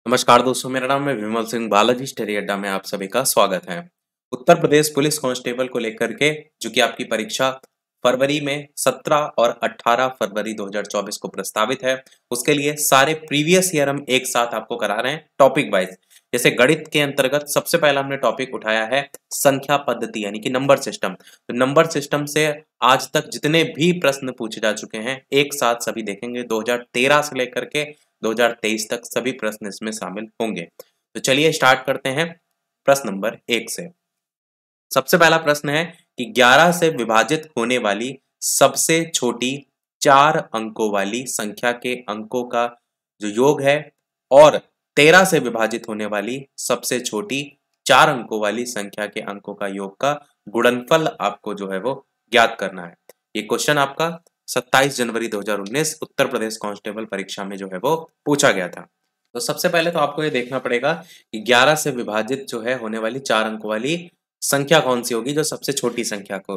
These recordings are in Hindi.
नमस्कार दोस्तों, मेरा नाम है विमल सिंह। बालाजी स्टडी अड्डा में आप सभी का स्वागत है। उत्तर प्रदेश पुलिस कांस्टेबल को लेकर के जो कि आपकी परीक्षा फरवरी में 17 और 18 फरवरी 2024 को प्रस्तावित है, उसके लिए सारे प्रीवियस ईयर हम एक साथ आपको करा रहे हैं टॉपिक वाइज। जैसे गणित के अंतर्गत सबसे पहला हमने टॉपिक उठाया है संख्या पद्धति यानी कि नंबर सिस्टम। तो नंबर सिस्टम से आज तक जितने भी प्रश्न पूछे जा चुके हैं एक साथ सभी देखेंगे। 2013 से लेकर के 2023 तक सभी प्रश्न इसमें शामिल होंगे। तो चलिए स्टार्ट करते हैं प्रश्न नंबर 1 से। सबसे पहला प्रश्न है कि 11 से विभाजित होने वाली सबसे छोटी 4 अंकों वाली संख्या के अंकों का जो योग है और 13 से विभाजित होने वाली सबसे छोटी 4 अंकों वाली संख्या के अंकों का योग का गुणनफल आपको जो है वो ज्ञात करना है। ये क्वेश्चन आपका 27 जनवरी 2019 उत्तर प्रदेश कांस्टेबल परीक्षा में जो है वो पूछा गया था। तो सबसे पहले तो आपको ये देखना पड़ेगा कि 11 से विभाजित जो है होने वाली 4 अंकों वाली संख्या कौन सी होगी, जो सबसे छोटी संख्या को।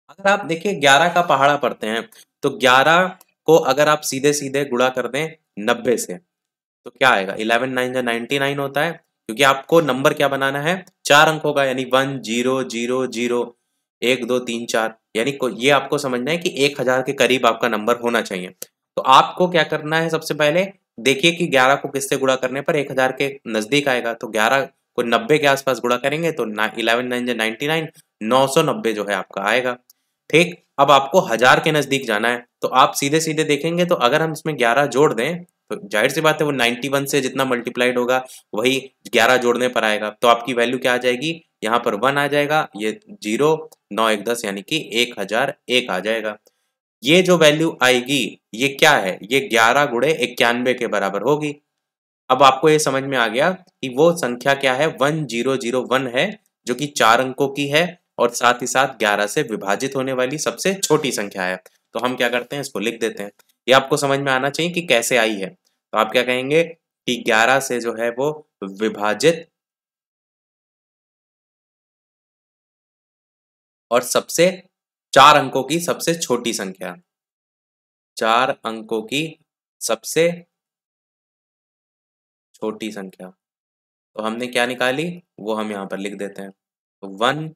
अगर आप देखिए 11 का पहाड़ा पढ़ते हैं तो 11 को अगर आप सीधे सीधे गुणा कर दें 90 से तो क्या आएगा, 11 9 99 होता है। क्योंकि आपको नंबर क्या बनाना है, 4 अंकों का, यानी 1 0 0 0 1 2 3 4, यानी ये आपको समझना है कि 1000 के करीब आपका नंबर होना चाहिए। तो आपको क्या करना है, सबसे पहले देखिए कि 11 को किससे गुणा करने पर 1000 के नजदीक आएगा। तो 11 को 90 के आसपास गुणा करेंगे तो 11 9 99 990 जो है आपका आएगा। ठीक, अब आपको 1000 के नजदीक जाना है तो आप सीधे सीधे देखेंगे तो अगर हम इसमें 11 जोड़ दें तो जाहिर सी बात है वो 91 से जितना मल्टीप्लाइड होगा वही 11 जोड़ने पर आएगा। तो आपकी वैल्यू क्या आ जाएगी, यहाँ पर 1 आ जाएगा, ये 0 9 1 10 यानी कि 1001 आ जाएगा। ये जो वैल्यू आएगी ये क्या है, ये 11 गुणे 91 के बराबर होगी। अब आपको ये समझ में आ गया कि वो संख्या क्या है, 1001 है, जो कि 4 अंकों की है और साथ ही साथ 11 से विभाजित होने वाली सबसे छोटी संख्या है। तो हम क्या करते हैं, इसको लिख देते हैं। ये आपको समझ में आना चाहिए कि कैसे आई है। तो आप क्या कहेंगे कि 11 से जो है वो विभाजित और सबसे 4 अंकों की सबसे छोटी संख्या, 4 अंकों की सबसे छोटी संख्या। तो हमने क्या निकाली वो हम यहाँ पर लिख देते हैं। तो 1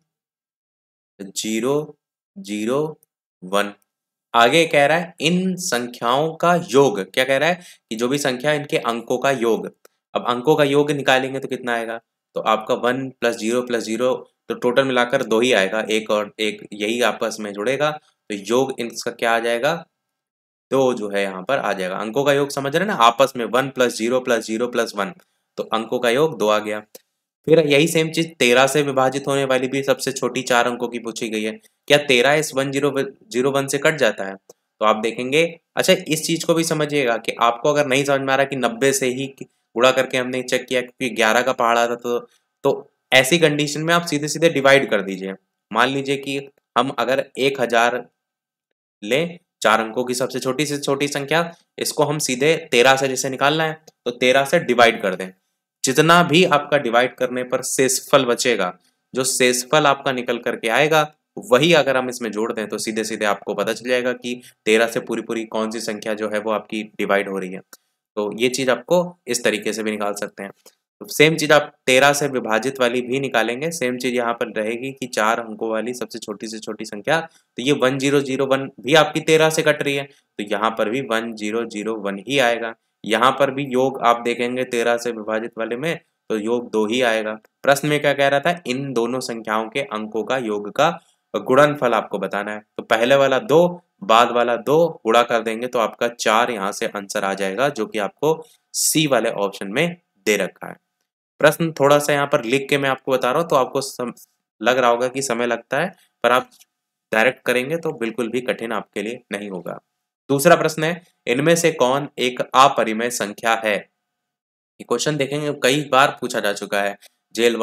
0 0 1। आगे कह रहा है इन संख्याओं का योग, क्या कह रहा है कि जो भी संख्या इनके अंकों का योग। अब अंकों का योग निकालेंगे तो कितना आएगा, तो आपका 1 प्लस जीरो तो टोटल मिलाकर 2 ही आएगा, एक और एक यही आपस में जुड़ेगा तो योग इनका क्या आ जाएगा, 2 जो है यहाँ पर आ जाएगा। अंकों का योग समझ रहे हैं ना, आपस में 1 प्लस जीरो प्लस 1, तो अंकों का योग 2 आ गया। फिर यही सेम चीज 13 से विभाजित होने वाली भी सबसे छोटी 4 अंकों की पूछी गई है। क्या 13 इस 1001 से कट जाता है, तो आप देखेंगे। अच्छा, इस चीज को भी समझिएगा कि आपको अगर नहीं समझ में आ रहा कि 90 से ही गुणा करके हमने चेक किया क्योंकि 11 का पहाड़ा था, तो ऐसी कंडीशन में आप सीधे सीधे डिवाइड कर दीजिए। मान लीजिए कि हम अगर 1000 लें, 4 अंकों की सबसे छोटी से छोटी संख्या, इसको हम सीधे 13 से जैसे निकालना है तो 13 से डिवाइड कर दें। जितना भी आपका डिवाइड करने पर शेषफल बचेगा, जो शेषफल आपका निकल करके आएगा वही अगर हम इसमें जोड़ दें तो सीधे सीधे आपको पता चल जाएगा कि 13 से पूरी पूरी कौन सी संख्या जो है वो आपकी डिवाइड हो रही है। तो ये चीज आपको इस तरीके से भी निकाल सकते हैं। तो सेम चीज आप 13 से विभाजित वाली भी निकालेंगे, सेम चीज यहाँ पर रहेगी कि 4 अंकों वाली सबसे छोटी से छोटी संख्या। तो ये 1001 भी आपकी 13 से कट रही है तो यहाँ पर भी 1001 ही आएगा। यहाँ पर भी योग आप देखेंगे 13 से विभाजित वाले में तो योग 2 ही आएगा। प्रश्न में क्या कह रहा था, इन दोनों संख्याओं के अंकों का योग का गुणनफल आपको बताना है। तो पहले वाला 2 बाद वाला 2 गुणा कर देंगे तो आपका 4 यहाँ से आंसर आ जाएगा, जो कि आपको सी वाले ऑप्शन में दे रखा है। प्रश्न थोड़ा सा यहाँ पर लिख के मैं आपको बता रहा हूँ तो आपको लग रहा होगा कि समय लगता है, पर आप डायरेक्ट करेंगे तो बिल्कुल भी कठिन आपके लिए नहीं होगा। दूसरा प्रश्न है, इनमें से कौन एक अपरिमेय संख्या है। ये क्वेश्चन देखेंगे कई बार पूछा जा चुका है। जेल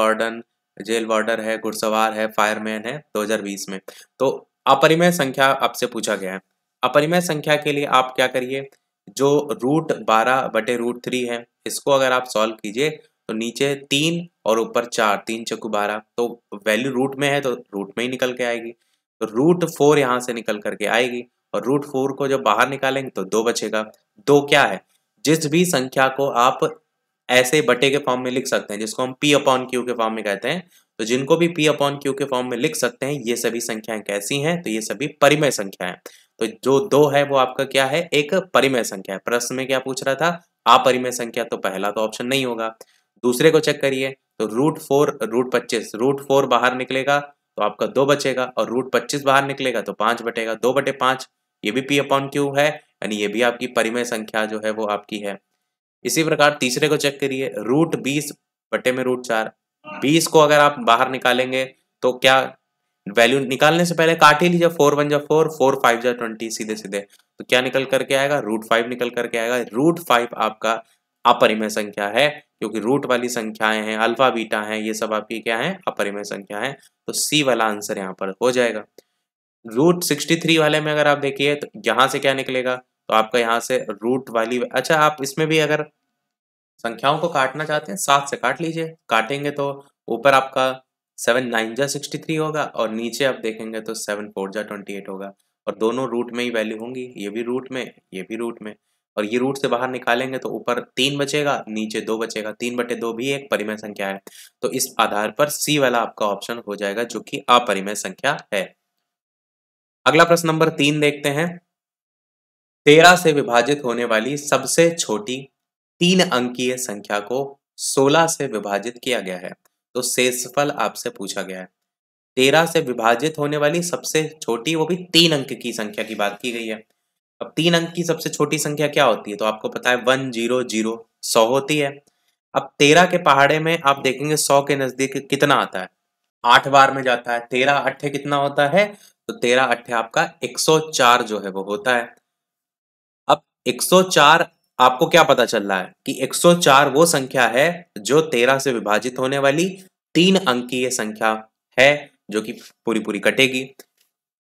वार्डर है, घुड़सवार है, फायरमैन है 2020 में। तो अपरिमेय संख्या आपसे पूछा गया है। अपरिमेय संख्या के लिए आप क्या करिए, जो √12/√3 है इसको अगर आप सॉल्व कीजिए तो नीचे 3 और ऊपर 4, 3 चौकू 12, तो वैल्यू रूट में है तो रूट में ही निकल के आएगी। तो √4 यहाँ से निकल करके आएगी और √4 को जब बाहर निकालेंगे तो 2 बचेगा। 2 क्या है, जिस भी संख्या को आप ऐसे बटे के फॉर्म में लिख सकते हैं, जिसको हम P अपॉन Q के फॉर्म में कहते हैं। तो जिनको भी P अपॉन Q के फॉर्म में लिख सकते हैं, ये सभी संख्याएं कैसी हैं? तो ये सभी परिमेय संख्याएं। तो जो 2 है वो आपका क्या है? एक परिमेय संख्या है। प्रश्न में क्या पूछ रहा था? अपरिमेय संख्या, तो पहला तो ऑप्शन नहीं होगा। दूसरे को चेक करिए, तो √4 √25, √4 बाहर निकलेगा तो आपका 2 बचेगा, और √25 बाहर निकलेगा तो 5 बटेगा, 2/5। ये भी P अपॉन Q है, यानी ये भी आपकी परिमेय संख्या जो है वो आपकी है। इसी प्रकार तीसरे को चेक करिए, √20 बटे में √4, 20 को अगर आप बाहर निकालेंगे तो क्या वैल्यू निकालने से पहले काट ही लीजिए, 4 1 जा 4, 4 5 जा 20, सीधे सीधे। तो क्या निकल करके आएगा? √5 निकल करके आएगा। √5 आपका अपरिमेय संख्या है, क्योंकि रूट वाली संख्याएं हैं, अल्फा बीटा हैं, ये सब आपकी क्या है? अपरिमेय संख्या है। तो सी वाला आंसर यहाँ पर हो जाएगा। √63 वाले में अगर आप देखिए तो यहाँ से क्या निकलेगा? तो आपका यहाँ से रूट वाली, अच्छा आप इसमें भी अगर संख्याओं को काटना चाहते हैं 7 से काट लीजिए। काटेंगे तो ऊपर आपका 7 9 जा 63 होगा, और नीचे आप देखेंगे तो 7 4 जा 28 होगा, और दोनों रूट में ही वैल्यू होंगी, ये भी रूट में, ये भी रूट में। और ये रूट से बाहर निकालेंगे तो ऊपर 3 बचेगा, नीचे 2 बचेगा। 3/2 भी एक परिमेय संख्या है। तो इस आधार पर सी वाला आपका ऑप्शन हो जाएगा, जो कि अपरिमेय संख्या है। अगला प्रश्न नंबर 3 देखते हैं। 13 से विभाजित होने वाली सबसे छोटी 3 अंकीय संख्या को 16 से विभाजित किया गया है, तो शेषफल आपसे पूछा गया है। 13 से विभाजित होने वाली सबसे छोटी, वो भी 3 अंक की संख्या की बात की गई है। अब 3 अंक की सबसे छोटी संख्या क्या होती है? तो आपको पता है 1 0 0 100 होती है। अब 13 के पहाड़े में आप देखेंगे 100 के नजदीक कितना आता है? 8 बार में जाता है। 13 8 कितना होता है? तो 13 8 आपका 104 जो है वो होता है। अब 104 आपको क्या पता चल रहा है कि 104 वो संख्या है जो 13 से विभाजित होने वाली 3 अंकीय संख्या है, जो कि पूरी पूरी कटेगी।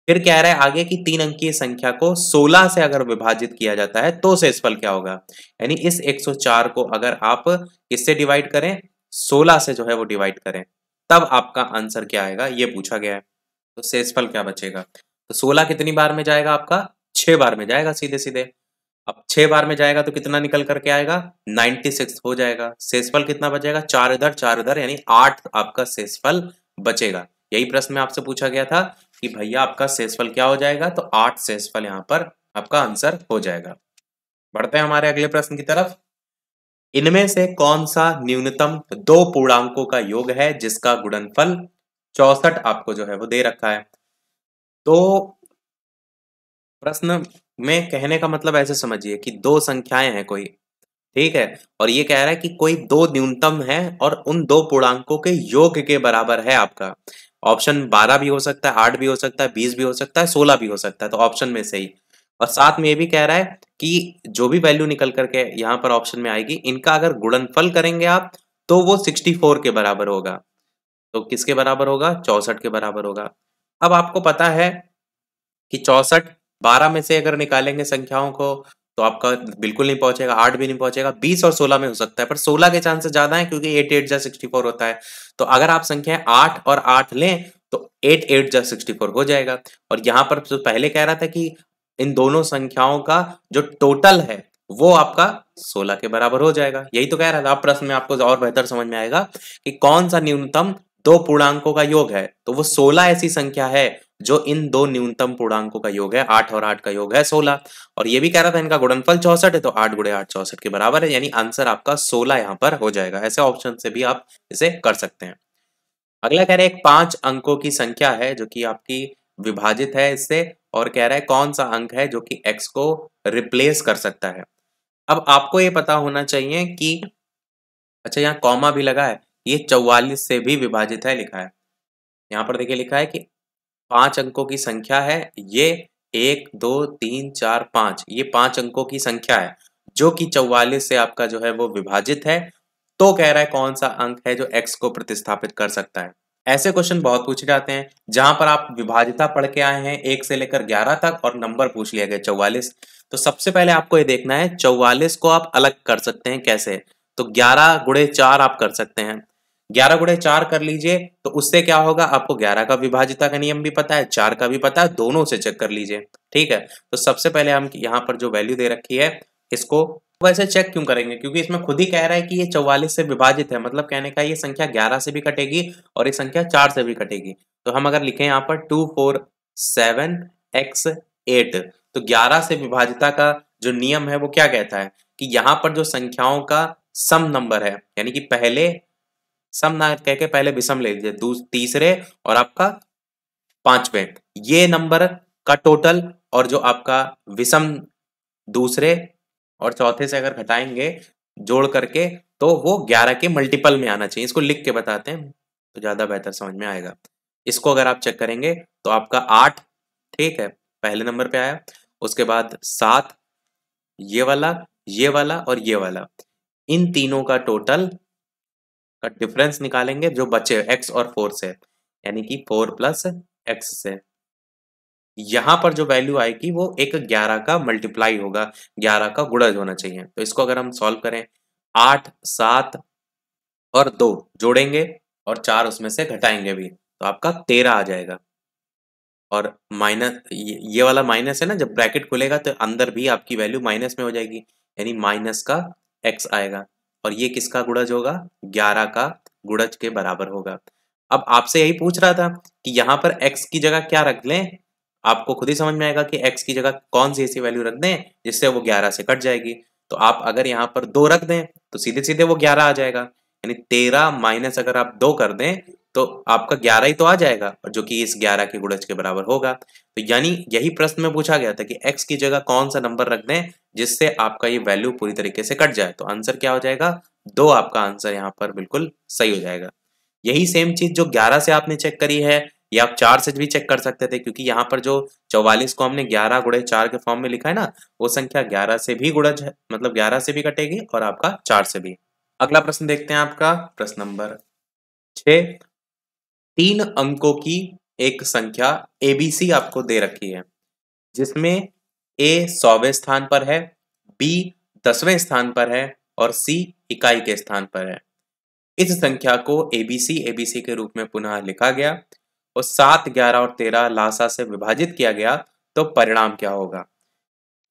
फिर कह रहा है आगे की 3 अंकीय संख्या को 16 से अगर विभाजित किया जाता है तो शेषफल क्या होगा? यानी इस 104 को अगर आप किससे डिवाइड करें? 16 से जो है वो डिवाइड करें, तब आपका आंसर क्या आएगा, ये पूछा गया है। तो शेषफल क्या बचेगा? तो 16 कितनी बार में जाएगा आपका? 6 बार में जाएगा सीधे सीधे। अब 6 बार में जाएगा तो कितना निकल करके आएगा? 96 हो जाएगा। शेषफल कितना बचेगा? 4 इधर, यानी 8 आपका शेषफल बचेगा। यही प्रश्न में आपसे पूछा गया था कि भैया आपका शेषफल क्या हो जाएगा? तो 8 शेषफल यहाँ पर आपका आंसर हो जाएगा। बढ़ते हैं हमारे अगले प्रश्न की तरफ। इनमें से कौन सा न्यूनतम 2 पूर्णांकों का योग है जिसका गुणनफल 64 आपको जो है वो दे रखा है? तो प्रश्न में कहने का मतलब ऐसे समझिए कि 2 संख्याएं हैं कोई, ठीक है, और ये कह रहा है कि कोई 2 न्यूनतम है और उन 2 पूर्णांकों के योग के बराबर है आपका। ऑप्शन 12 भी हो सकता है, 8 भी हो सकता है, 20 भी हो सकता है, 16 भी हो सकता है, तो ऑप्शन में से ही। और साथ में ये भी कह रहा है कि जो भी वैल्यू निकल करके यहाँ पर ऑप्शन में आएगी, इनका अगर गुणनफल करेंगे आप तो वो 64 के बराबर होगा। तो किसके बराबर होगा? 64 के बराबर होगा। अब आपको पता है कि 64 12 में से अगर निकालेंगे संख्याओं को तो आपका बिल्कुल नहीं पहुंचेगा, 8 भी नहीं पहुंचेगा, 20 और 16 में हो सकता है, पर 16 के चांसेस ज्यादा है क्योंकि 8 8 जा 64 होता है। तो अगर आप संख्याएं 8 और 8 लें तो 8 8 जा 64 हो जाएगा। और यहाँ पर जो पहले कह रहा था कि इन दोनों संख्याओं का जो टोटल है वो आपका 16 के बराबर हो जाएगा। यही तो कह रहा था। आप प्रश्न में आपको और बेहतर समझ में आएगा कि कौन सा न्यूनतम 2 पूर्णांकों का योग है, तो वो 16 ऐसी संख्या है जो इन 2 न्यूनतम पूर्णांकों का योग है। 8 और 8 का योग है 16। और ये भी कह रहा था इनका गुणनफल 64 है, तो 8 गुणे 8 64 के बराबर है, यानी आंसर आपका 16 यहाँ पर हो जाएगा। ऐसे ऑप्शन से भी आप इसे कर सकते हैं। अगला कह रहे हैं एक 5 अंकों की संख्या है जो कि आपकी विभाजित है इससे, और कह रहा है कौन सा अंक है जो कि x को रिप्लेस कर सकता है। अब आपको ये पता होना चाहिए कि अच्छा यहाँ कॉमा भी लगा है, ये 44 से भी विभाजित है लिखा है। यहाँ पर देखिए लिखा है कि 5 अंकों की संख्या है, ये 1 2 3 4 5, ये 5 अंकों की संख्या है जो कि 44 से आपका जो है वो विभाजित है। तो कह रहा है कौन सा अंक है जो x को प्रतिस्थापित कर सकता है। ऐसे क्वेश्चन बहुत पूछे जाते हैं जहां पर आप विभाजिता पढ़ के आए हैं 1 से लेकर 11 तक और नंबर पूछ लिया गया 44। तो सबसे पहले आपको ये देखना है 44 को आप अलग कर सकते हैं कैसे। तो 11 गुणे 4 आप कर सकते हैं। 11 गुणे 4 कर लीजिए तो उससे क्या होगा, आपको 11 का विभाजिता का नियम भी पता है, 4 का भी पता है, दोनों से चेक कर लीजिए। ठीक है, तो सबसे पहले हम यहाँ पर जो वैल्यू दे रखी है इसको वैसे चेक क्यों करेंगे, क्योंकि इसमें खुद ही कह रहा है कि ये 44 से विभाजित है, मतलब कहने का ये संख्या 11 से भी कटेगी और ये संख्या 4 से भी कटेगी। तो हम अगर लिखें यहाँ पर 247x8, तो 11 से विभाजिता का जो नियम है वो क्या कहता है कि यहाँ पर जो संख्याओं का सम नंबर है, यानी कि पहले सम ना कह के पहले विषम ले लीजिए, तीसरे और आपका पांचवें, ये नंबर का टोटल और जो आपका विषम दूसरे और चौथे से अगर घटाएंगे जोड़ करके, तो वो 11 के मल्टीपल में आना चाहिए। इसको लिख के बताते हैं तो ज्यादा बेहतर समझ में आएगा। इसको अगर आप चेक करेंगे तो आपका 8, ठीक है, पहले नंबर पे आया, उसके बाद 7, ये वाला और ये वाला, इन तीनों का टोटल का डिफरेंस निकालेंगे जो बचे x और 4 से, यानी कि 4 प्लस x से। यहाँ पर जो वैल्यू आएगी वो एक 11 का मल्टीप्लाई होगा, 11 का गुणज होना चाहिए। तो इसको अगर हम सॉल्व करें, 8, 7 और 2 जोड़ेंगे और 4 उसमें से घटाएंगे भी, तो आपका 13 आ जाएगा। और माइनस ये वाला माइनस है ना, जब ब्रैकेट खुलेगा तो अंदर भी आपकी वैल्यू माइनस में हो जाएगी, यानी माइनस का x आएगा। और ये किसका गुणज होगा? 11 का गुणज के बराबर होगा। अब आपसे यही पूछ रहा था कि यहाँ पर x की जगह क्या रख लें, आपको खुद ही समझ में आएगा कि x की जगह कौन सी ऐसी वैल्यू रख दें जिससे वो 11 से कट जाएगी। तो आप अगर यहाँ पर 2 रख दें तो सीधे सीधे वो 11 आ जाएगा, यानी 13 माइनस अगर आप 2 कर दें तो आपका 11 ही तो आ जाएगा, और जो कि इस 11 के गुणज के बराबर होगा। तो यानी यही प्रश्न में पूछा गया था कि x की जगह कौन सा नंबर रख दें जिससे आपका ये वैल्यू पूरी तरीके से कट जाए। तो आंसर क्या हो जाएगा? 2 आपका आंसर यहाँ पर बिल्कुल सही हो जाएगा। यही सेम चीज जो 11 से आपने चेक करी है, ये आप 4 से भी चेक कर सकते थे, क्योंकि यहाँ पर जो 44 को हमने 11 गुणे 4 के फॉर्म में लिखा है ना, वो संख्या 11 से भी गुणज है, मतलब 11 से भी कटेगी और आपका 4 से भी। अगला प्रश्न देखते हैं, आपका प्रश्न नंबर 6। 3 अंकों की एक संख्या एबीसी आपको दे रखी है, जिसमें ए 100वें स्थान पर है, बी 10वें स्थान पर है और सी इकाई के स्थान पर है। इस संख्या को एबीसी के रूप में पुनः लिखा गया और 7, 11 और 13 लासा से विभाजित किया गया, तो परिणाम क्या होगा?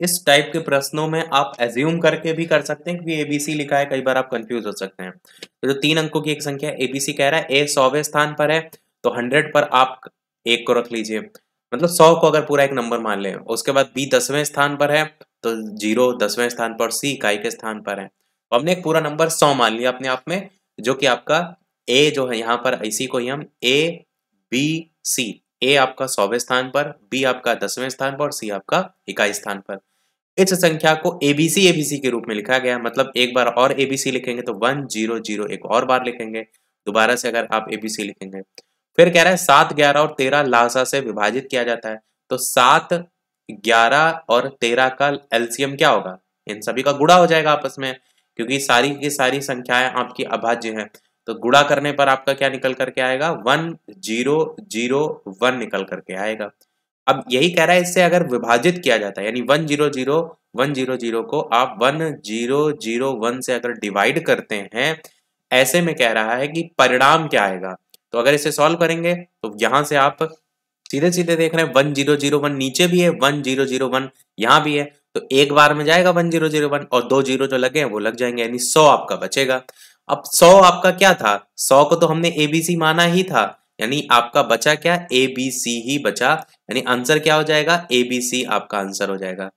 इस टाइप के प्रश्नों में आप एज्यूम करके भी कर सकते हैं, क्योंकि एबीसी लिखा है, कई बार आप कंफ्यूज हो सकते हैं। तो जो 3 अंकों की एक संख्या एबीसी कह रहा है, ए 100वें स्थान पर है, तो 100 पर आप 1 को रख लीजिए, मतलब 100 को अगर पूरा एक नंबर मान लें। उसके बाद बी 10वें स्थान पर है, तो 0 10वें स्थान पर, सी इकाई के स्थान पर है। तो हमने एक पूरा नंबर 100 मान लिया अपने आप में, जो कि आपका ए जो है यहाँ पर, इसी को ही हम ए बी सी, ए आपका 100वें स्थान पर, बी आपका 10वें स्थान पर और सी आपका इकाई स्थान पर। इस संख्या को एबीसी के रूप में लिखा गया, मतलब एक बार और एबीसी लिखेंगे तो 1 0 0, एक और बार लिखेंगे दोबारा से अगर आप एबीसी लिखेंगे। फिर कह रहा है 7, 11 और 13 लासा से विभाजित किया जाता है, तो 7, 11 और 13 का एलसीएम क्या होगा? इन सभी का गुणा हो जाएगा आपस में, क्योंकि सारी की सारी संख्याएं आपकी अभाज्य हैं। तो गुणा करने पर आपका क्या निकल करके आएगा? 1 0 0 1 निकल करके आएगा। अब यही कह रहा है, इससे अगर विभाजित किया जाता है, यानी 1 0 0 1 0 0 को आप 1 0 0 1 से अगर डिवाइड करते हैं, ऐसे में कह रहा है कि परिणाम क्या आएगा। तो अगर इसे सॉल्व करेंगे तो यहां से आप सीधे सीधे देख रहे हैं 1 0 0 1 नीचे भी है, 1 0 0 1 यहाँ भी है, तो एक बार में जाएगा 1 0 0 1 और 2 0 जो लगे हैं वो लग जाएंगे, यानी 100 आपका बचेगा। अब 100 आपका क्या था? 100 को तो हमने एबीसी माना ही था, यानी आपका बचा क्या? एबीसी ही बचा, यानी आंसर क्या हो जाएगा? एबीसी आपका आंसर हो जाएगा।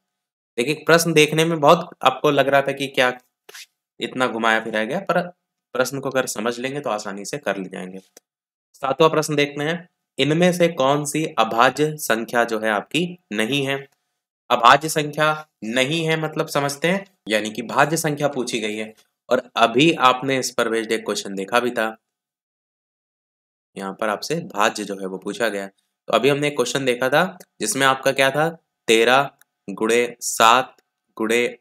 देखिए प्रश्न देखने में बहुत आपको लग रहा था कि क्या इतना घुमाया फिराया गया, पर प्रश्न को अगर समझ लेंगे तो आसानी से कर ले जाएंगे। 7वां प्रश्न देखते हैं, इनमें से कौन सी अभाज्य संख्या जो है आपकी नहीं है? अभाज्य संख्या नहीं है मतलब समझते हैं, यानी कि भाज्य संख्या पूछी गई है, और अभी आपने इस पर बेस्ड एक क्वेश्चन देखा भी था, यहाँ पर आपसे भाज्य जो है वो पूछा गया। तो अभी हमने एक क्वेश्चन देखा था जिसमें आपका क्या था? 13 गुणे 7 गुणे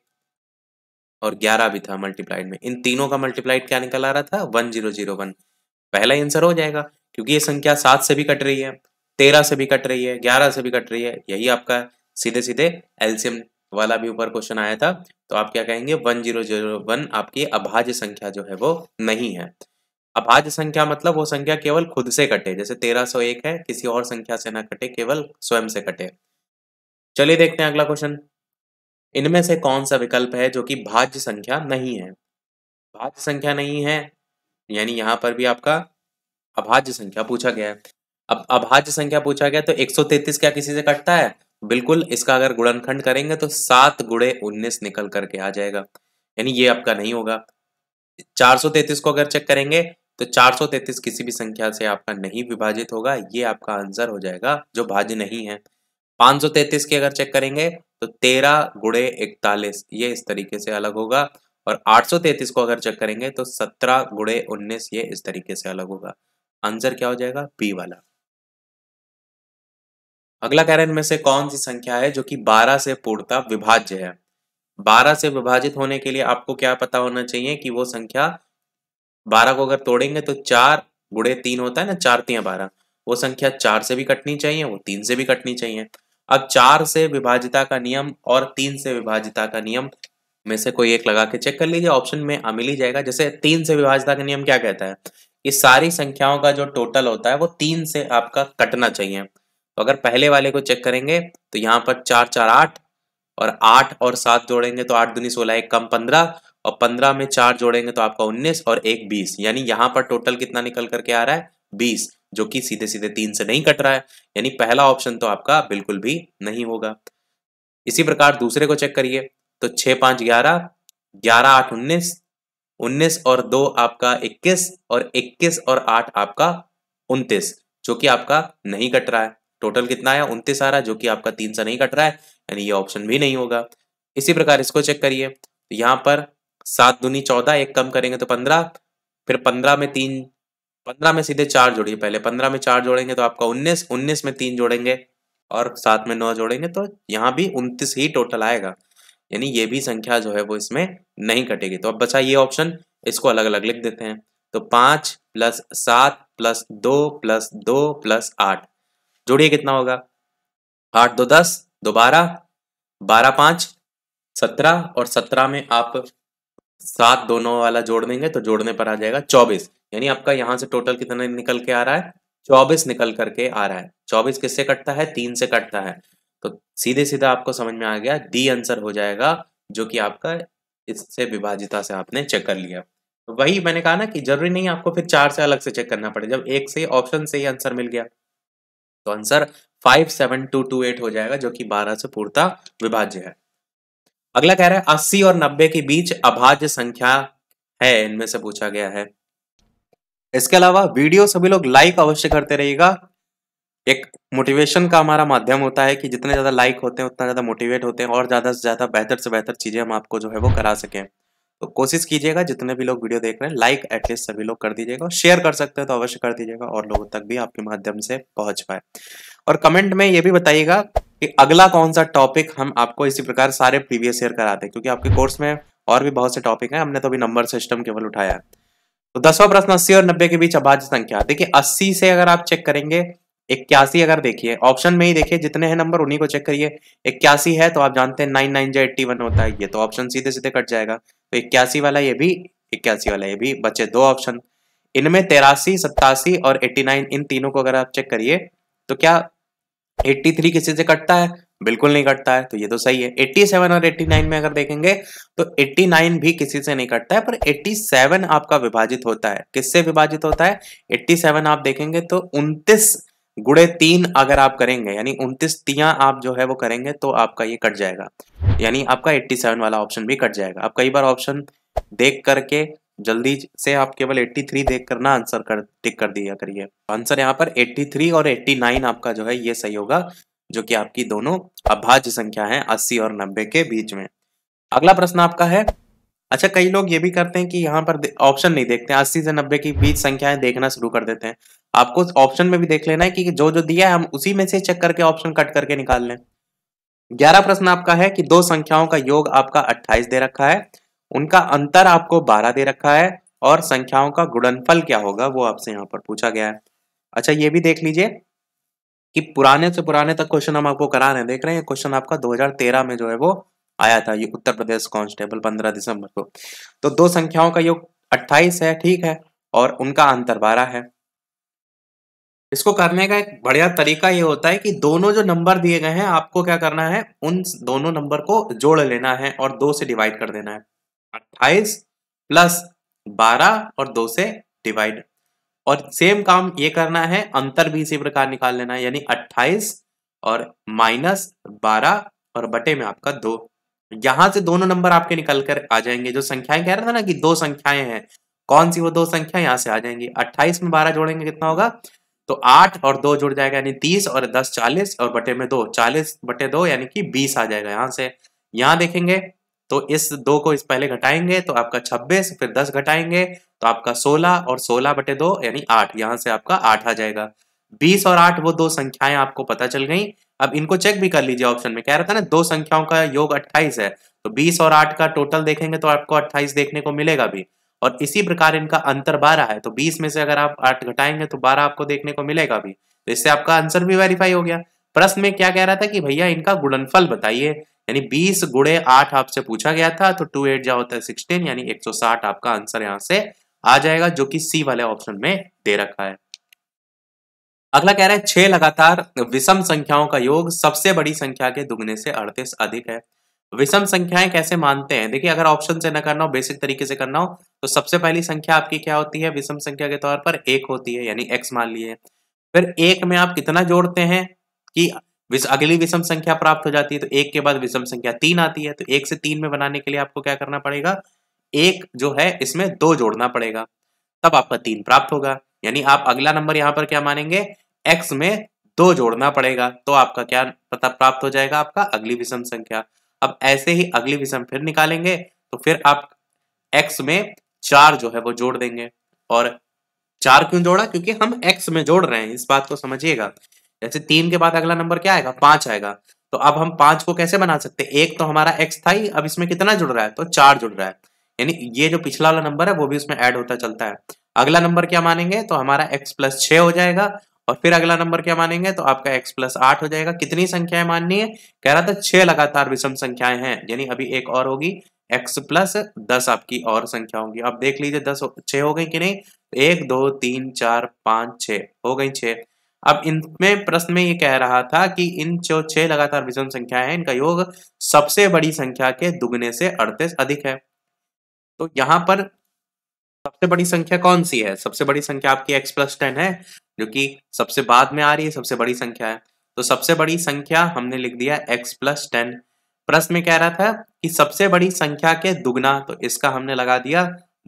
और 11 भी था मल्टीप्लाइड में, इन तीनों का मल्टीप्लाइड क्या निकल आ रहा था? 1 0 0 1। पहला आंसर हो जाएगा, क्योंकि ये संख्या 7 से भी कट रही है, 13 से भी कट रही है, 11 से भी कट रही है, यही आपका सीधे सीधे एलसीएम वाला भी ऊपर क्वेश्चन आया था। तो आप क्या कहेंगे? 1 0 0 1 आपकी अभाज्य संख्या जो है वो नहीं है। अभाज्य संख्या मतलब वो संख्या केवल खुद से कटे, जैसे 1301 है, किसी और संख्या से ना कटे, केवल स्वयं से कटे। चलिए देखते हैं अगला क्वेश्चन। इनमें से कौन सा विकल्प है जो कि भाज्य संख्या नहीं है? भाज्य संख्या नहीं है, यानी यहाँ पर भी आपका अभाज्य संख्या पूछा गया है। अब अभाज्य संख्या पूछा गया तो 133 क्या किसी से कटता है? बिल्कुल, इसका अगर गुणनखंड करेंगे तो 7 गुणे 19 निकल करके आ जाएगा, यानी ये आपका नहीं होगा। 433 को अगर चेक करेंगे तो 433 किसी भी संख्या से आपका नहीं विभाजित होगा, ये आपका आंसर हो जाएगा जो भाज्य नहीं है। 533 की अगर चेक करेंगे तो 13 गुणे 41 ये इस तरीके से अलग होगा, और 833 को अगर चेक करेंगे तो 17 गुणे 19 ये इस तरीके से अलग होगा। आंसर क्या हो जाएगा? बी वाला। अगला कह रहे हैं इनमें से कौन सी संख्या है जो कि 12 से पूर्णतः विभाज्य है? 12 से विभाजित होने के लिए आपको क्या पता होना चाहिए कि वो संख्या 12 को अगर तोड़ेंगे तो 4 गुणे 3 होता है ना, 4 तियां 12, वो संख्या 4 से भी कटनी चाहिए, वो 3 से भी कटनी चाहिए। अब 4 से विभाजिता का नियम और 3 से विभाजिता का नियम में से कोई एक लगा के चेक कर लीजिए, ऑप्शन में मिल ही जाएगा। जैसे 3 से विभाजिता का नियम क्या कहता है कि सारी संख्याओं का जो टोटल होता है वो 3 से आपका कटना चाहिए। तो अगर पहले वाले को चेक करेंगे तो यहाँ पर 4 4 8, और 8 और 7 जोड़ेंगे तो 8 दूनी 16, एक कम 15, और 15 में 4 जोड़ेंगे तो आपका 19 और एक 20, यानी यहाँ पर टोटल कितना निकल करके आ रहा है? 20, जो कि सीधे सीधे 3 से नहीं कट रहा है, यानी पहला ऑप्शन तो आपका बिल्कुल भी नहीं होगा। इसी प्रकार दूसरे को चेक करिए तो 6 5 11, 11 8 19, 19 और 2 आपका 21, और 21 और 8 आपका 29, जो कि आपका नहीं कट रहा है। टोटल कितना आया? 29 आ रहा है, जो कि आपका 3 से नहीं कट रहा है, यानी ये ऑप्शन भी नहीं होगा। इसी प्रकार इसको चेक करिए तो यहाँ पर 7 दूनी 14, एक कम करेंगे तो 15, फिर 15 में सीधे 4 जोड़िए, पहले 15 में 4 जोड़ेंगे तो आपका 19, 19 में 3 जोड़ेंगे और 7 में 9 जोड़ेंगे तो यहाँ भी 29 ही टोटल आएगा, यानी ये भी संख्या जो है वो इसमें नहीं कटेगी। तो अब बचा ये ऑप्शन, इसको अलग अलग लिख देते हैं। तो 5 + 7 + 2 + 2 + 8, जोड़िए कितना होगा? 8 2 10, 2 12, 12 5 17, और 17 में आप 7 दोनों वाला जोड़ देंगे तो जोड़ने पर आ जाएगा 24, यानी आपका यहाँ से टोटल कितना निकल के आ रहा है? 24 निकल करके आ रहा है। 24 किससे कटता है? 3 से कटता है। तो सीधे सीधा आपको समझ में आ गया, डी आंसर हो जाएगा, जो कि आपका इससे विभाजिता से आपने चेक कर लिया। तो वही मैंने कहा ना कि जरूरी नहीं आपको फिर 4 से अलग से चेक करना पड़े, जब एक से ऑप्शन से ही आंसर मिल गया तो आंसर 57228 हो जाएगा, जो कि 12 से पूर्णतः विभाज्य है। अगला कह रहा है 80 और 90 के बीच अभाज्य संख्या है, इनमें से पूछा गया है। इसके अलावा वीडियो सभी लोग लाइक अवश्य करते रहिएगा। एक मोटिवेशन का हमारा माध्यम होता है कि जितने ज्यादा लाइक होते हैं उतना ज्यादा मोटिवेट होते हैं और ज्यादा से ज्यादा बेहतर से बेहतर चीजें हम आपको जो है वो करा सकें। तो कोशिश कीजिएगा जितने भी लोग वीडियो देख रहे हैं लाइक एटलीस्ट सभी लोग कर दीजिएगा, शेयर कर सकते हैं तो अवश्य कर दीजिएगा और लोगों तक भी आपके माध्यम से पहुंच पाए। और कमेंट में ये भी बताइएगा कि अगला कौन सा टॉपिक हम आपको इसी प्रकार सारे प्रीवियस ईयर कराते हैं, क्योंकि आपके कोर्स में और भी बहुत से टॉपिक हैं, हमने तो अभी नंबर सिस्टम केवल उठाया है। तो 10वां प्रश्न 80 और 90 के बीच अभाज्य संख्या। देखिए 80 से अगर आप चेक करेंगे 81, अगर देखिए ऑप्शन में ही देखिए जितने हैं नंबर उन्हीं को चेक करिए। 81 है तो आप जानते हैं 9 9 जो 81 होता है, ये तो ऑप्शन सीधे सीधे कट जाएगा। तो 81 वाला ये भी, 81 वाला ये भी, बचे दो ऑप्शन। इनमें 83 87 और 89, इन तीनों को अगर आप चेक करिए तो क्या 83 किसी से कटता है? बिल्कुल नहीं कटता है, तो ये तो सही है। 87 और 89 में अगर देखेंगे तो 89 भी किसी से नहीं कटता है, पर 87 आपका विभाजित होता है। किससे विभाजित होता है? 87 आप देखेंगे तो 29 गुणे 3 अगर आप करेंगे, यानी 29 तियां आप जो है वो करेंगे तो आपका ये कट जाएगा, यानी आपका 87 वाला ऑप्शन भी कट जाएगा। आप कई बार ऑप्शन देख करके जल्दी से आप केवल 83 देख कर ना आंसर कर टिक कर दिया करिए। आंसर यहाँ पर 83 और 89 आपका जो है ये सही होगा, जो कि आपकी दोनों अभाज्य संख्या है 80 और 90 के बीच में। अगला प्रश्न आपका है, अच्छा कई लोग ये भी करते हैं कि यहाँ पर ऑप्शन नहीं देखते हैं, 80 से 90 के बीच संख्याएं देखना शुरू कर देते हैं। आपको ऑप्शन में भी देख लेना है कि जो जो दिया है हम उसी में से चेक करके ऑप्शन कट करके निकाल लें। 11 प्रश्न आपका है कि दो संख्याओं का योग आपका 28 दे रखा है, उनका अंतर आपको 12 दे रखा है, और संख्याओं का गुणनफल क्या होगा वो आपसे यहाँ पर पूछा गया है। अच्छा ये भी देख लीजिए कि पुराने से पुराने तक क्वेश्चन हम आपको करा रहे हैं। देख रहे हैं क्वेश्चन आपका 2013 में जो है वो आया था, ये उत्तर प्रदेश कांस्टेबल 15 दिसंबर को। तो दो संख्याओं का योग 28 है, ठीक है, और उनका अंतर 12 है। इसको करने का एक बढ़िया तरीका ये होता है कि दोनों जो नंबर दिए गए हैं आपको क्या करना है, उन दोनों नंबर को जोड़ लेना है और 2 से डिवाइड कर देना है। 28 प्लस 12 और 2 से डिवाइड, और सेम काम ये करना है, अंतर भी इसी प्रकार निकाल लेना है, यानी 28 और माइनस 12 और बटे में आपका 2। यहां से दोनों नंबर आपके निकल कर आ जाएंगे। जो संख्याएं कह रहा था ना कि दो संख्याएं हैं, कौन सी वो दो संख्या यहां से आ जाएंगी। 28 में 12 जोड़ेंगे कितना होगा, तो 8 और 2 जुड़ जाएगा यानी 30 और 10 40 और बटे में 2 40 बटे 2 यानी कि 20 आ जाएगा। यहां से यहां देखेंगे तो इस 2 को इस पहले घटाएंगे तो आपका 26, फिर 10 घटाएंगे तो आपका 16 और 16 बटे 2 यानी 8, यहां से आपका 8 आ जाएगा। 20 और 8 वो दो संख्याएं आपको पता चल गई। अब इनको चेक भी कर लीजिए, ऑप्शन में कह रहा था ना दो संख्याओं का योग 28 है, तो 20 और 8 का टोटल देखेंगे तो आपको 28 देखने को मिलेगा भी। और इसी प्रकार इनका अंतर 12 है, तो 20 में से अगर आप 8 घटाएंगे तो 12 आपको देखने को मिलेगा भी। तो इससे आपका आंसर भी वेरीफाई हो गया। प्रश्न में क्या कह रहा था कि भैया इनका गुणनफल बताइए, यानी 20 गुणे 8 आपसे पूछा गया था, तो 2 8 जा होता है 16 यानी 160 आपका आंसर यहाँ से आ जाएगा, जो कि सी वाले ऑप्शन में दे रखा है। अगला कह रहा है 6 लगातार विषम संख्याओं का योग सबसे बड़ी संख्या के दुगने से 38 अधिक है। विषम संख्याएं कैसे मानते हैं, देखिए अगर ऑप्शन से न करना हो, बेसिक तरीके से करना हो, तो सबसे पहली संख्या आपकी क्या होती है विषम संख्या के तौर पर, 1 होती है, यानी x मान लिए। फिर 1 में आप कितना जोड़ते हैं कि अगली विषम संख्या प्राप्त हो जाती है, तो 1 के बाद विषम संख्या 3 आती है, तो 1 से 3 में बनाने के लिए आपको क्या करना पड़ेगा, 1 जो है इसमें 2 जोड़ना पड़ेगा, तब आपका 3 प्राप्त होगा। यानी आप अगला नंबर यहाँ पर क्या मानेंगे, x में 2 जोड़ना पड़ेगा, तो आपका क्या पता प्राप्त हो जाएगा, आपका अगली विषम संख्या। अब ऐसे ही अगली विषम फिर निकालेंगे, तो फिर आप x में 4 जो है वो जोड़ देंगे। और 4 क्यों जोड़ा, क्योंकि हम x में जोड़ रहे हैं, इस बात को समझिएगा। जैसे 3 के बाद अगला नंबर क्या आएगा, 5 आएगा, तो अब हम 5 को कैसे बना सकते हैं, एक तो हमारा x था ही, अब इसमें कितना जुड़ रहा है, तो 4 जुड़ रहा है, यानी ये जो पिछला वाला नंबर है वो भी उसमें ऐड होता चलता है। अगला नंबर क्या मानेंगे, तो हमारा x प्लस 6 हो जाएगा, और फिर अगला नंबर क्या मानेंगे, तो आपका x प्लस 8 हो जाएगा। कितनी संख्याएं माननी है, कह रहा था 6 लगातार विषम संख्याएं हैं, यानी अभी एक और होगी, x प्लस 10 आपकी और संख्या होंगी। अब देख लीजिए 6 हो गई कि नहीं, 1 2 3 4 5 6 हो गई 6। अब इनमें प्रश्न में ये कह रहा था कि इन जो 6 लगातार विषम संख्याएं हैं, इनका योग सबसे बड़ी संख्या के दुगने से 38 अधिक है। तो यहाँ पर सबसे बड़ी संख्या कौन सी है, सबसे बड़ी संख्या आपकी x प्लस 10 है, जो कि सबसे बाद में आ रही है, सबसे बड़ी संख्या है। तो सबसे बड़ी संख्या हमने लिख दिया x प्लस 10। प्रश्न में कह रहा था कि सबसे बड़ी संख्या के दुगना, तो इसका हमने लगा दिया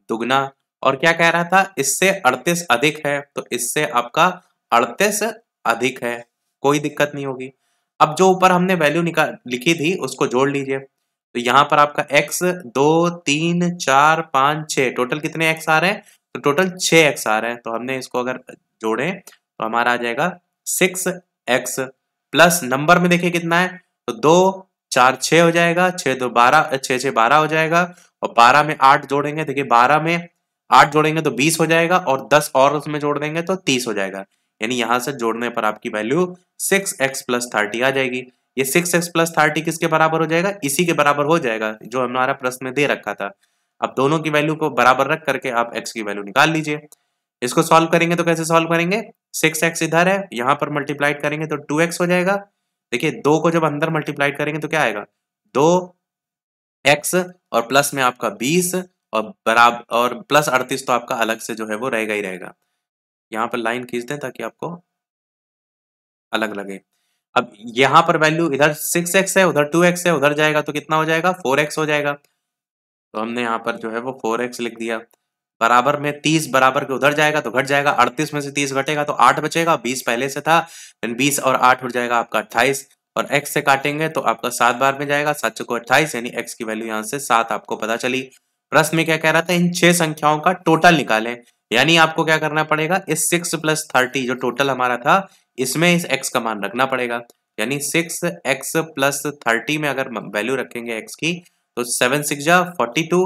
दुगना। और क्या कह रहा था, इससे 38 अधिक है, तो इससे आपका 38 अधिक है, कोई दिक्कत नहीं होगी। अब जो ऊपर हमने वैल्यू लिखी थी उसको जोड़ लीजिए, तो यहाँ पर आपका x 2 3 4 5 6 टोटल कितने x आ रहे हैं, तो टोटल 6x आ रहे हैं। तो हमने इसको अगर जोड़ें तो हमारा आ जाएगा 6x प्लस नंबर में देखिए कितना है, तो 2 4 6 हो जाएगा, 6 2 12 6 6 12 हो जाएगा, और 12 में 8 जोड़ेंगे, देखिए 12 में 8 जोड़ेंगे तो 20 हो जाएगा, और 10 और उसमें जोड़ देंगे तो 30 हो जाएगा। यानी यहां से जोड़ने पर आपकी वैल्यू 6x प्लस 30 आ जाएगी। ये 6x प्लस 30 किसके बराबर हो जाएगा, इसी के बराबर हो जाएगा जो हमारा प्रश्न में दे रखा था। अब दोनों की वैल्यू को बराबर रख करके आप x की वैल्यू निकाल लीजिए। इसको सॉल्व करेंगे तो कैसे सॉल्व करेंगे, 6x इधर है, यहां पर मल्टीप्लाइड करेंगे तो 2x हो जाएगा। देखिए 2 को जब अंदर मल्टीप्लाइड करेंगे तो क्या आएगा, 2x और प्लस में आपका 20 और बराबर और प्लस 38 तो आपका अलग से जो है वो रहेगा ही रहेगा। यहाँ पर लाइन खींच दें ताकि आपको अलग लगे। अब यहाँ पर वैल्यू इधर 6x है, उधर 2x है, उधर जाएगा तो कितना हो जाएगा, 4x हो जाएगा। तो हमने यहाँ पर जो है वो 4x लिख दिया। बराबर में 30 बराबर के उधर जाएगा तो घट जाएगा, 38 में से 30 घटेगा तो 8 बचेगा, 20 पहले से था, 20 और 8 हो जाएगा आपका 28, और x से काटेंगे तो आपका 7 बार में जाएगा, 7 चौको 28, यानी x की वैल्यू यहाँ से 7 आपको पता चली। प्रश्न में क्या कह रहा था, इन 6 संख्याओं का टोटल निकालें, यानी आपको क्या करना पड़ेगा, इस 6 प्लस 30 जो टोटल हमारा था इसमें इस x का मान रखना पड़ेगा। यानी 6x प्लस 30 में अगर वैल्यू रखेंगे x की, तो 7 6 जा 42,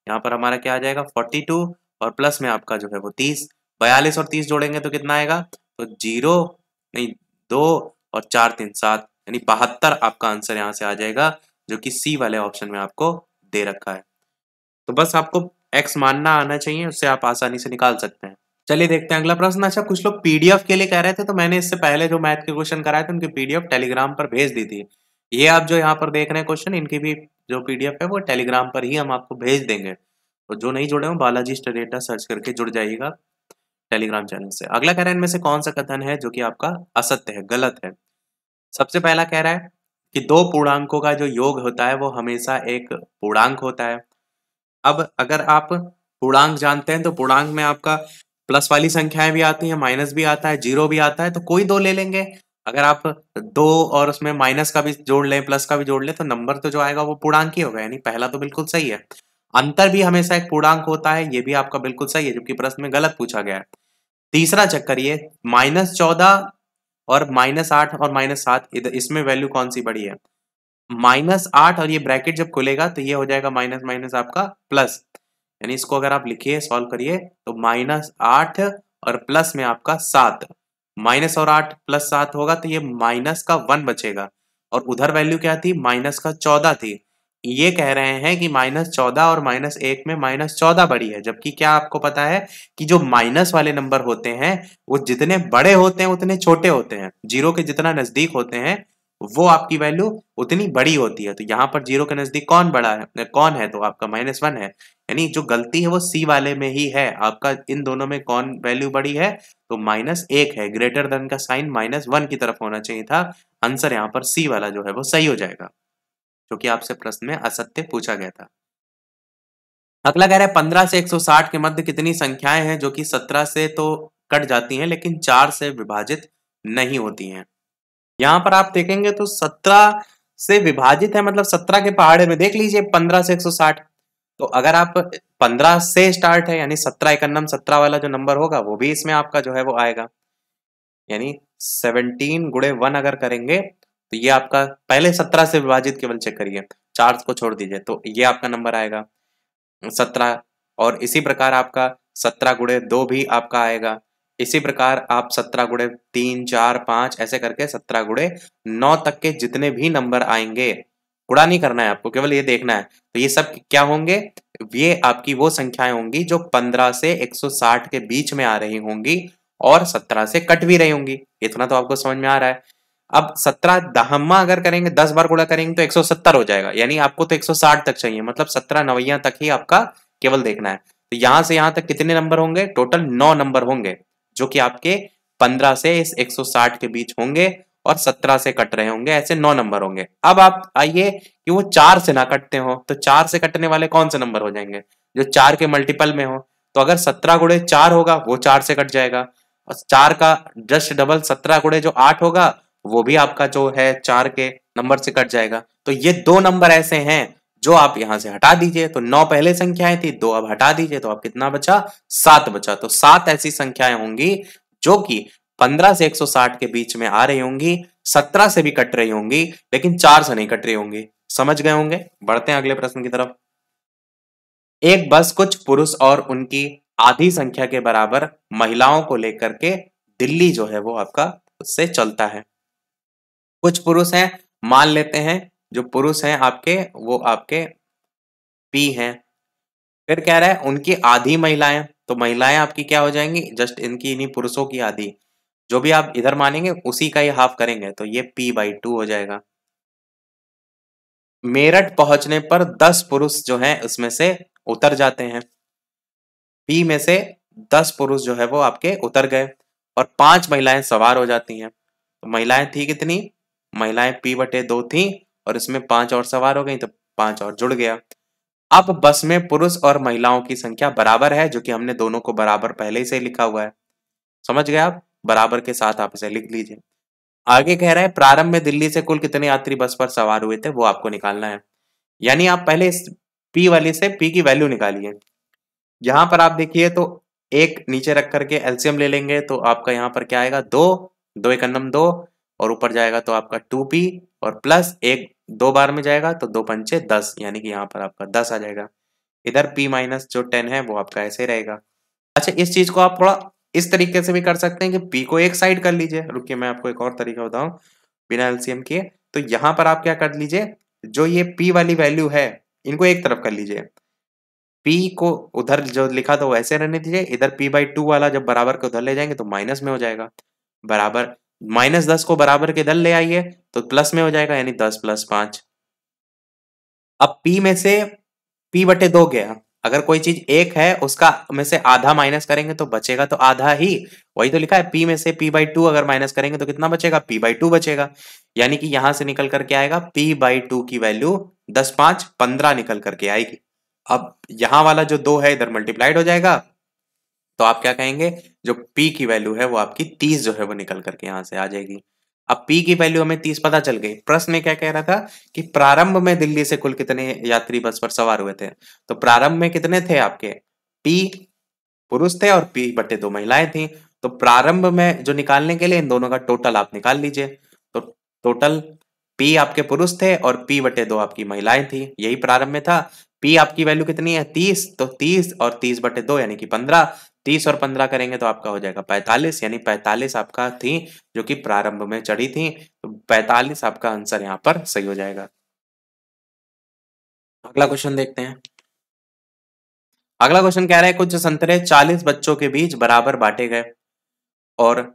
यहाँ पर हमारा क्या आ जाएगा 42, और प्लस में आपका जो है वो 30, 42 और 30 जोड़ेंगे तो कितना आएगा, तो 0 नहीं 2 और 4 3 7, यानी 72 आपका आंसर यहाँ से आ जाएगा, जो कि सी वाले ऑप्शन में आपको दे रखा है। तो बस आपको x मानना आना चाहिए, उससे आप आसानी से निकाल सकते हैं। चलिए देखते हैं अगला प्रश्न। अच्छा, कुछ लोग पीडीएफ के लिए कह रहे थे, तो मैंने इससे पहले जो मैथ के क्वेश्चन कराए थे उनकी पीडीएफ टेलीग्राम पर भेज दी थी। ये आप जो यहाँ पर देख रहे हैं क्वेश्चन, इनकी भी जो पीडीएफ है वो टेलीग्राम पर ही हम आपको भेज देंगे। तो जो नहीं जुड़े हो, बालाजी स्टडी अड्डा सर्च करके जुड़ जाइएगा टेलीग्राम चैनल से। अगला कह रहा है इनमें से कौन सा कथन है जो कि आपका असत्य है, गलत है। सबसे पहला कह रहा है कि दो पूर्णांकों का जो योग होता है वो हमेशा एक पूर्णांक होता है। अब अगर आप पूर्णांक जानते हैं तो पूर्णांक में आपका प्लस वाली संख्याएं भी आती हैं, माइनस भी आता है, जीरो भी आता है, तो कोई दो ले लेंगे। अगर आप दो और उसमें माइनस का भी जोड़ लें, प्लस का भी जोड़ लें, तो नंबर तो जो आएगा वो पूर्णांक ही होगा, यानी पहला तो बिल्कुल सही है। अंतर भी हमेशा एक पूर्णांक होता है, ये भी आपका बिल्कुल सही है, जबकि प्रश्न में गलत पूछा गया है। तीसरा चक्कर ये -14 और -8 और -7, इसमें वैल्यू कौन सी बड़ी है? -8 और ये ब्रैकेट जब खुलेगा तो ये हो जाएगा माइनस माइनस आपका प्लस, यानी इसको अगर आप लिखिए, सॉल्व करिए, तो -8 और प्लस में आपका 7, माइनस और 8 प्लस 7 होगा तो ये माइनस का 1 बचेगा। और उधर वैल्यू क्या थी? माइनस का 14 थी। ये कह रहे हैं कि -14 और -1 में -14 बड़ी है, जबकि क्या आपको पता है कि जो माइनस वाले नंबर होते हैं वो जितने बड़े होते हैं उतने छोटे होते हैं, जीरो के जितना नजदीक होते हैं वो आपकी वैल्यू उतनी बड़ी होती है। तो यहाँ पर जीरो के नजदीक कौन बड़ा है, कौन है? तो आपका -1 है, यानी जो गलती है वो सी वाले में ही है। आपका इन दोनों में कौन वैल्यू बड़ी है? तो -1 है, ग्रेटर देन का साइन -1 की तरफ होना चाहिए था। आंसर यहाँ पर सी वाला जो है वो सही हो जाएगा, जो कि आपसे प्रश्न में असत्य पूछा गया था। अगला कह रहा है 15 से 160 के मध्य कितनी संख्याएं हैं जो कि 17 से तो कट जाती हैं लेकिन 4 से विभाजित नहीं होती हैं। यहाँ पर आप देखेंगे तो 17 से विभाजित है, मतलब 17 के पहाड़े में देख लीजिए 15 से 160। तो अगर आप 15 से स्टार्ट है, यानी 17 एकन्नम 17 वाला जो नंबर होगा वो भी इसमें आपका जो है वो आएगा, यानी 17 गुणे 1 अगर करेंगे तो ये आपका पहले 17 से विभाजित केवल चेक करिए, 4 को छोड़ दीजिए, तो ये आपका नंबर आएगा 17। और इसी प्रकार आपका 17 गुणे 2 भी आपका आएगा। इसी प्रकार आप 17 गुणे 3, 4, 5 ऐसे करके 17 गुणे 9 तक के जितने भी नंबर आएंगे, गुणा नहीं करना है आपको, केवल ये देखना है। तो ये सब क्या होंगे? ये आपकी वो संख्याएं होंगी जो 15 से 160 के बीच में आ रही होंगी और 17 से कट भी रही होंगी। इतना तो आपको समझ में आ रहा है। अब 17 दहम्मा अगर करेंगे, 10 बार गुणा करेंगे तो 170 हो जाएगा, यानी आपको तो 160 तक चाहिए, मतलब 17 नवैया तक ही आपका केवल देखना है। तो यहां से यहां तक कितने नंबर होंगे? टोटल 9 नंबर होंगे, जो कि आपके 15 से इस 160 के बीच होंगे और 17 से कट रहे होंगे, ऐसे 9 नंबर होंगे। अब आप आइए कि वो 4 से ना कटते हो, तो 4 से कटने वाले कौन से नंबर हो जाएंगे? जो 4 के मल्टीपल में हो। तो अगर 17 गुणे 4 होगा वो 4 से कट जाएगा, और 4 का जस्ट डबल 17 गुणे जो 8 होगा वो भी आपका जो है 4 के नंबर से कट जाएगा। तो ये दो नंबर ऐसे हैं जो आप यहां से हटा दीजिए, तो 9 पहले संख्याएं थी, 2 अब हटा दीजिए, तो आप कितना बचा? 7 बचा। तो 7 ऐसी संख्याएं होंगी जो कि 15 से 160 के बीच में आ रही होंगी, 17 से भी कट रही होंगी, लेकिन 4 से नहीं कट रही होंगी। समझ गए होंगे? बढ़ते हैं अगले प्रश्न की तरफ। एक बस कुछ पुरुष और उनकी आधी संख्या के बराबर महिलाओं को लेकर के दिल्ली जो है वो आपका उससे चलता है। कुछ पुरुष हैं, मान लेते हैं जो पुरुष हैं आपके वो आपके पी हैं। फिर कह रहा है उनकी आधी महिलाएं, तो महिलाएं आपकी क्या हो जाएंगी? जस्ट इनकी इन्हीं पुरुषों की आधी, जो भी आप इधर मानेंगे उसी का ही हाफ करेंगे, तो ये p/2 हो जाएगा। मेरठ पहुंचने पर 10 पुरुष जो हैं उसमें से उतर जाते हैं। पी में से 10 पुरुष जो है वो आपके उतर गए और 5 महिलाएं सवार हो जाती हैं। तो महिलाएं थी कितनी? महिलाएं p/2 थी और इसमें 5 और सवार हो गई, तो 5 और जुड़ गया। अब बस में पुरुष और महिलाओं की संख्या बराबर है, जो कि हमने दोनों को बराबर पहले से लिखा हुआ है। समझ गए आप? बराबर के साथ आप इसे लिख लीजिए। आगे कह रहा है प्रारंभ में दिल्ली से कुल कितने यात्री बस पर सवार हुए थे, वो आपको निकालना है। यानी आप पहले इस पी वाले से पी की वैल्यू निकालिए। यहां पर आप देखिए तो एक नीचे रख करके एलसीएम ले लेंगे, तो आपका यहाँ पर क्या आएगा? 2, 2 एकन्नम 2, और ऊपर जाएगा तो आपका 2p, और प्लस एक 2 बार में जाएगा तो 2 पंचे 10, यानी कि यहाँ पर आपका 10 आ जाएगा। इधर p माइनस जो 10 है वो आपका ऐसे रहेगा। अच्छा, इस चीज को आप थोड़ा इस तरीके से भी कर सकते हैं कि p को एक साइड कर लीजिए। रुकिए मैं आपको एक और तरीका बताऊं बिना एलसीएम किए। तो यहाँ पर आप क्या कर लीजिए, जो ये p वाली वैल्यू है इनको एक तरफ कर लीजिए, p को उधर जो लिखा था वो ऐसे रहने दीजिए, इधर p/2 वाला जब बराबर के उधर ले जाएंगे तो माइनस में हो जाएगा, बराबर -10 को बराबर के इधर ले आइए तो प्लस में हो जाएगा, यानी 10 + 5। अब p में से p/2 गया, अगर कोई चीज एक है उसका में से आधा माइनस करेंगे तो बचेगा तो आधा ही, वही तो लिखा है, p में से p/2 अगर माइनस करेंगे तो कितना बचेगा, p/2 बचेगा, यानी कि यहां से निकल करके आएगा p/2 की वैल्यू 10 5 15 निकल करके आएगी। अब यहां वाला जो 2 है इधर मल्टीप्लाइड हो जाएगा, तो आप क्या कहेंगे, जो p की वैल्यू है वो आपकी 30 जो है वो निकल करके यहां से आ जाएगी। अब p की वैल्यू हमें 30 पता चल गई। प्रश्न में क्या कह रहा था कि प्रारंभ में दिल्ली से कुल कितने यात्री बस पर सवार हुए थे, तो प्रारंभ में कितने थे आपके, p पुरुष थे और p/2 महिलाएं थी, तो प्रारंभ में जो निकालने के लिए इन दोनों का टोटल आप निकाल लीजिए, तो टोटल p आपके पुरुष थे और p/2 आपकी महिलाएं थी, यही प्रारंभ में था। p आपकी वैल्यू कितनी है 30, तो 30 और 30/2 यानी कि 15, 30 और 15 करेंगे तो आपका हो जाएगा 45, यानी 45 आपका थी जो कि प्रारंभ में चढ़ी थी, तो 45 आपका आंसर यहाँ पर सही हो जाएगा। अगला क्वेश्चन देखते हैं। अगला क्वेश्चन कह रहा है कुछ संतरे 40 बच्चों के बीच बराबर बांटे गए, और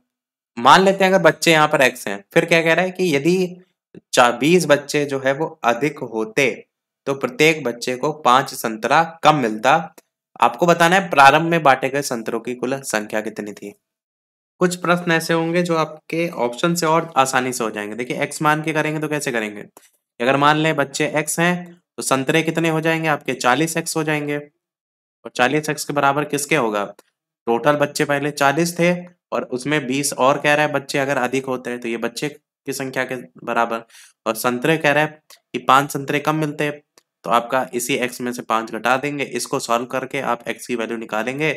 मान लेते हैं अगर बच्चे यहाँ पर x हैं, फिर क्या कह रहा है कि यदि 20 बच्चे जो है वो अधिक होते तो प्रत्येक बच्चे को 5 संतरा कम मिलता। आपको बताना है प्रारंभ में बांटे गए संतरों की कुल संख्या कितनी थी। कुछ प्रश्न ऐसे होंगे जो आपके ऑप्शन से और आसानी से हो जाएंगे। देखिए x मान के करेंगे तो कैसे करेंगे, अगर मान लें बच्चे x हैं तो संतरे कितने हो जाएंगे आपके 40x हो जाएंगे, और 40x के बराबर किसके होगा, टोटल बच्चे पहले 40 थे और उसमें 20 और कह रहा है बच्चे अगर अधिक होते हैं तो ये बच्चे की संख्या के बराबर, और संतरे कह रहा है कि 5 संतरे कम मिलते हैं, तो आपका इसी x में से 5 घटा देंगे, इसको सॉल्व करके आप x की वैल्यू निकालेंगे,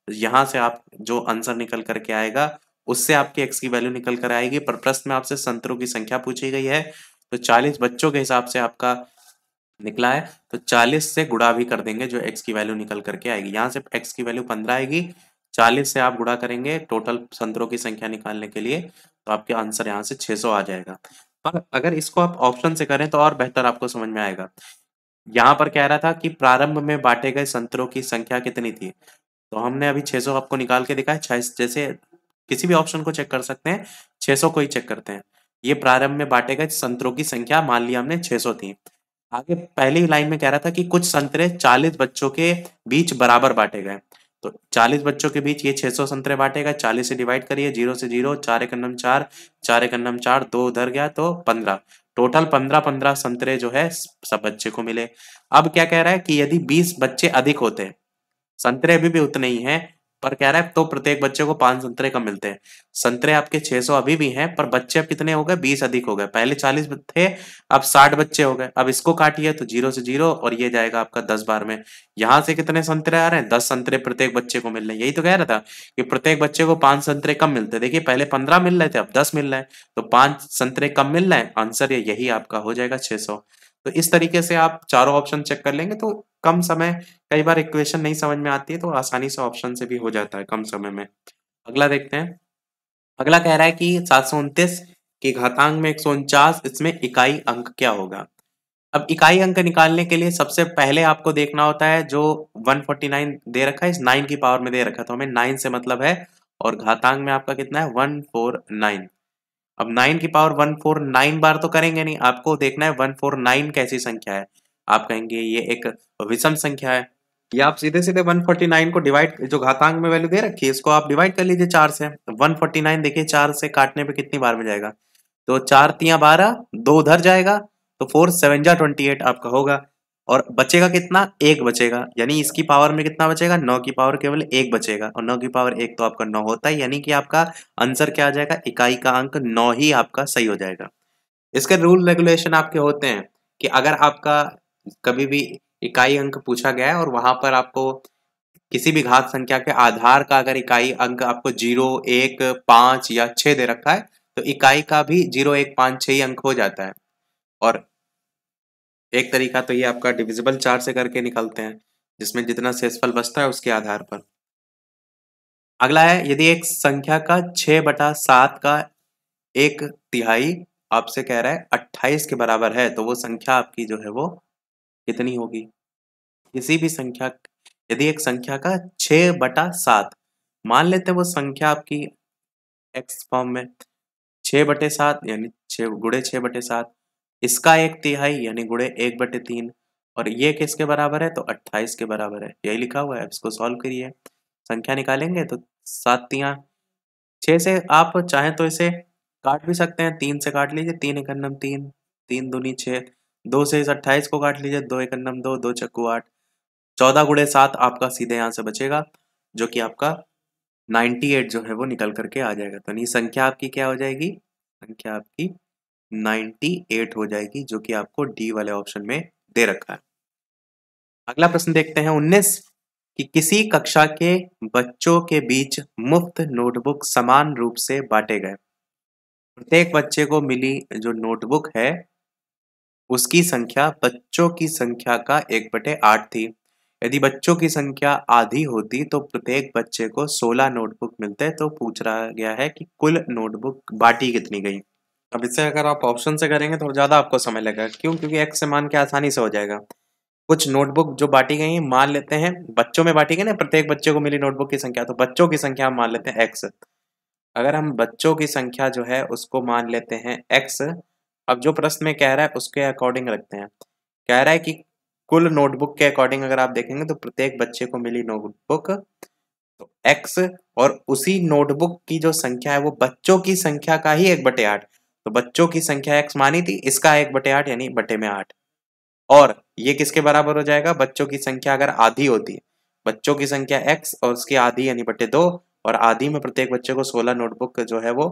यहाँ से आप जो आंसर निकल करके आएगा उससे आपकी x की वैल्यू निकल कर आएगी। पर प्रश्न में आपसे संतरों की संख्या पूछी गई है, तो 40 बच्चों के हिसाब से आपका निकला है, तो 40 से गुणा भी कर देंगे जो x की वैल्यू निकल करके आएगी। यहाँ से x की वैल्यू 15 आएगी, 40 से आप गुणा करेंगे टोटल संतरों की संख्या निकालने के लिए, तो आपके आंसर यहाँ से 600 आ जाएगा। पर अगर इसको आप ऑप्शन से करें तो और बेहतर आपको समझ में आएगा। यहाँ पर कह रहा था कि प्रारंभ में बांटे गए संतरों की संख्या कितनी थी, तो हमने अभी 600 आपको निकाल के दिखाया। जैसे किसी भी ऑप्शन को चेक कर सकते हैं, 600 को ही चेक करते हैं। ये प्रारंभ में बांटे गए संतरों की संख्या मान लिया हमने 600 थी। आगे पहली लाइन में कह रहा था कि कुछ संतरे 40 बच्चों के बीच बराबर बांटे गए, तो 40 बच्चों के बीच ये 600 संतरे बांटे गए, 40 से डिवाइड करिए, 0 से 0, 4 एक अन्नम 4, 4 एक अन्नम 4, 2 उधर गया तो 15, टोटल 15 संतरे जो है सब बच्चे को मिले। अब क्या कह रहा है कि यदि 20 बच्चे अधिक होते, संतरे अभी भी उतने ही हैं, पर कह रहा है तो प्रत्येक बच्चे को 5 संतरे कम मिलते हैं। संतरे आपके 600 अभी भी हैं, पर बच्चे अब कितने हो गए, 20 अधिक हो गए, पहले 40 थे अब 60 बच्चे हो गए। अब इसको काटिए तो 0 से 0 और ये जाएगा आपका 10 बार में, यहाँ से कितने संतरे आ रहे हैं, 10 संतरे प्रत्येक बच्चे को मिल रहे हैं। यही तो कह रहा था कि प्रत्येक बच्चे को 5 संतरे कम मिलते हैं। देखिए पहले 15 मिल रहे थे अब 10 मिल रहे हैं, तो 5 संतरे कम मिल रहे हैं, आंसर यही आपका हो जाएगा 600। तो इस तरीके से आप चारों ऑप्शन चेक कर लेंगे तो कम समय, कई बार इक्वेशन नहीं समझ में आती है तो आसानी से ऑप्शन से भी हो जाता है कम समय में। अगला देखते हैं। अगला कह रहा है कि 729 के घातांक में 149, इसमें इकाई अंक क्या होगा। अब इकाई अंक निकालने के लिए सबसे पहले आपको देखना होता है जो 149 दे रखा है, इस 9 की पावर में दे रखा है, तो हमें 9 से मतलब है, और घातांक में आपका कितना है 149। अब 9 की पावर 149 बार तो करेंगे नहीं, आपको देखना है 149 कैसी संख्या है। आप कहेंगे ये एक विषम संख्या है, या आप सीधे सीधे 149 को डिवाइड, जो घातांक में वैल्यू दे रखी है इसको आप डिवाइड कर लीजिए 4 से। 149 देखिए 4 से काटने पे कितनी बार में जाएगा, तो 4 तिया 12, 2 उधर जाएगा, तो 4 7 जा 28 आपका होगा, और बचेगा कितना, एक बचेगा, यानी इसकी पावर में कितना बचेगा, 9 की पावर केवल एक बचेगा, और 9 की पावर एक तो आपका 9 होता है, यानी कि आपका आंसर क्या आ जाएगा, इकाई का अंक 9 ही आपका सही हो जाएगा। इसके रूल रेगुलेशन आपके होते हैं कि अगर आपका कभी भी इकाई अंक पूछा गया है और वहां पर आपको किसी भी घात संख्या के आधार का अगर इकाई अंक आपको 0, 1, 5 या 6 दे रखा है, तो इकाई का भी 0, 1, 5, 6 ही अंक हो जाता है। और एक तरीका तो ये आपका डिविजिबल 4 से करके निकलते हैं, जिसमें जितना शेषफल बचता है उसके आधार पर। अगला है, यदि एक संख्या का 6/7 का 1/3 आपसे कह रहा है 28 के बराबर है, तो वो संख्या आपकी जो है वो कितनी होगी। किसी भी संख्या यदि एक संख्या का 6/7, मान लेते हैं वो संख्या आपकी एक्स फॉर्म में 6/7 यानी 6 × 6/7, इसका 1/3 यानी गुणे 1/3, और ये किसके बराबर है? तो 28 के बराबर है। यही लिखा हुआ है, अब इसको सॉल्व करिए। संख्या निकालेंगे तो 7×3 6 से आप चाहें तो इसे काट भी सकते हैं, 3 से काट लीजिए, 3 × 3, 3 दूनी 6, 2 से इस 28 को काट लीजिए, 2 × 2, 2 × 8, 14 × 7 आपका सीधे यहाँ से बचेगा, जो कि आपका 98 जो है वो निकल करके आ जाएगा। तो नहीं, संख्या आपकी क्या हो जाएगी? संख्या आपकी 98 हो जाएगी, जो कि आपको डी वाले ऑप्शन में दे रखा है। अगला प्रश्न देखते हैं 19 कि किसी कक्षा के बच्चों के बीच मुफ्त नोटबुक समान रूप से बांटे गए। प्रत्येक बच्चे को मिली जो नोटबुक है उसकी संख्या बच्चों की संख्या का 1/8 थी। यदि बच्चों की संख्या आधी होती तो प्रत्येक बच्चे को 16 नोटबुक मिलते। तो पूछ रहा गया है कि कुल नोटबुक बांटी कितनी गई। अब इससे अगर आप ऑप्शन से करेंगे तो ज़्यादा आपको समय लगेगा। क्यों? क्योंकि एक्स से मान के आसानी से हो जाएगा। कुछ नोटबुक जो बांटी गई हैं, मान लेते हैं बच्चों में बांटी गई ना, प्रत्येक बच्चे को मिली नोटबुक की संख्या, तो बच्चों की संख्या हम मान लेते हैं एक्स। अगर हम बच्चों की संख्या जो है उसको मान लेते हैं एक्स, अब जो प्रश्न में कह रहा है उसके अकॉर्डिंग रखते हैं। कह रहा है कि कुल नोटबुक के अकॉर्डिंग अगर आप देखेंगे तो प्रत्येक बच्चे को मिली नोटबुक तो एक्स, और उसी नोटबुक की जो संख्या है वो बच्चों की संख्या का ही 1/8। तो बच्चों की संख्या एक्स मानी थी, इसका 1/8 यानी बटे में 8, और ये किसके बराबर हो जाएगा? बच्चों की संख्या अगर आधी होती है, बच्चों की संख्या x और उसकी आधी यानी बटे 2, और आधी में प्रत्येक बच्चे को 16 नोटबुक जो है वो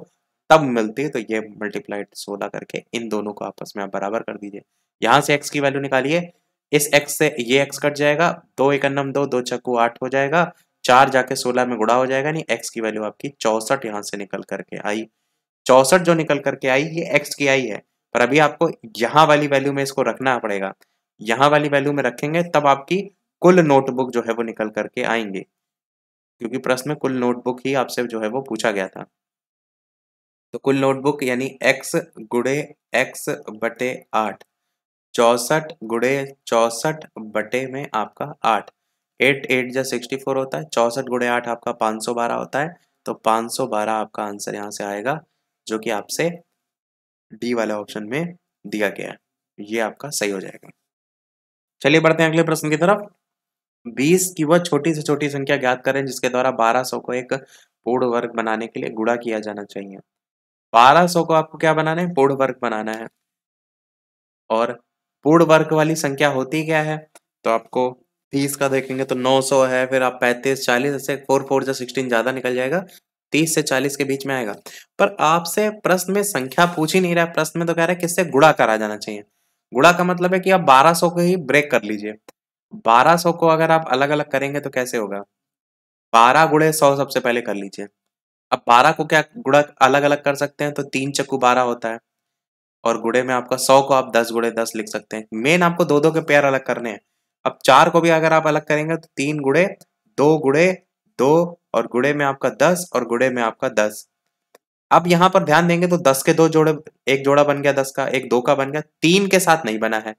तब मिलती है। तो ये मल्टीप्लाइड 16 करके इन दोनों को आपस में आप बराबर कर दीजिए। यहाँ से x की वैल्यू निकालिए, इस x से ये x कट जाएगा, 2 × 2, 2 × 8 हो जाएगा, 4 जाके 16 में गुणा हो जाएगा, नहीं x की वैल्यू आपकी 64 यहाँ से निकल करके आई। 64 जो निकल करके आई ये x की आई है, पर अभी आपको यहाँ वाली वैल्यू में इसको रखना पड़ेगा। यहाँ वाली वैल्यू में रखेंगे तब आपकी कुल नोटबुक जो है वो निकल करके आएंगे, क्योंकि प्रश्न में कुल नोटबुक ही आपसे जो है वो पूछा गया था। तो कुल नोटबुक यानी x गुणे x/8, 64 गुणे 64 बटे में आपका 8, 8 8 जा 64 होता है, 64 गुणे 8 आपका 512 होता है। तो 512 आपका आंसर यहाँ से आएगा, जो कि आपसे डी वाले ऑप्शन में दिया गया है, ये आपका सही हो जाएगा। चलिए बढ़ते हैं अगले प्रश्न की तरफ। 20 की वह छोटी से छोटी संख्या ज्ञात करें जिसके द्वारा 1200 को एक पूर्ण वर्ग बनाने के लिए गुणा किया जाना चाहिए। 1200 को आपको क्या बनाना है? पूर्ण वर्ग बनाना है। और पूर्ण वर्ग वाली संख्या होती क्या है? तो आपको 30 का देखेंगे तो 900 है, फिर आप 35 40 ऐसे 4 4 जा 16 ज्यादा निकल जाएगा, 30 से 40 के बीच में आएगा। पर आपसे प्रश्न में संख्या पूछ ही नहीं रहा है, प्रश्न में तो कह रहा है किससे गुणा करा जाना चाहिए। गुणा का मतलब है कि आप 1200 को ही ब्रेक कर लीजिए। 1200 को अगर आप अलग अलग करेंगे तो कैसे होगा? 12 गुणे 100 सबसे पहले कर लीजिए। अब 12 को क्या गुणा अलग अलग कर सकते हैं? तो 3 चक्कू 12 होता है, और गुणे में आपका 100 को आप 10 गुणे 10 लिख सकते हैं। मेन आपको दो दो के पेयर अलग करने हैं। अब 4 को भी अगर आप अलग करेंगे तो 3 गुणे 2 गुणे 2, और गुणे में आपका 10 और गुणे में आपका 10। अब यहाँ पर ध्यान देंगे तो 10 के दो जोड़े, एक जोड़ा बन गया 10 का, एक 2 का बन गया, 3 के साथ नहीं बना है।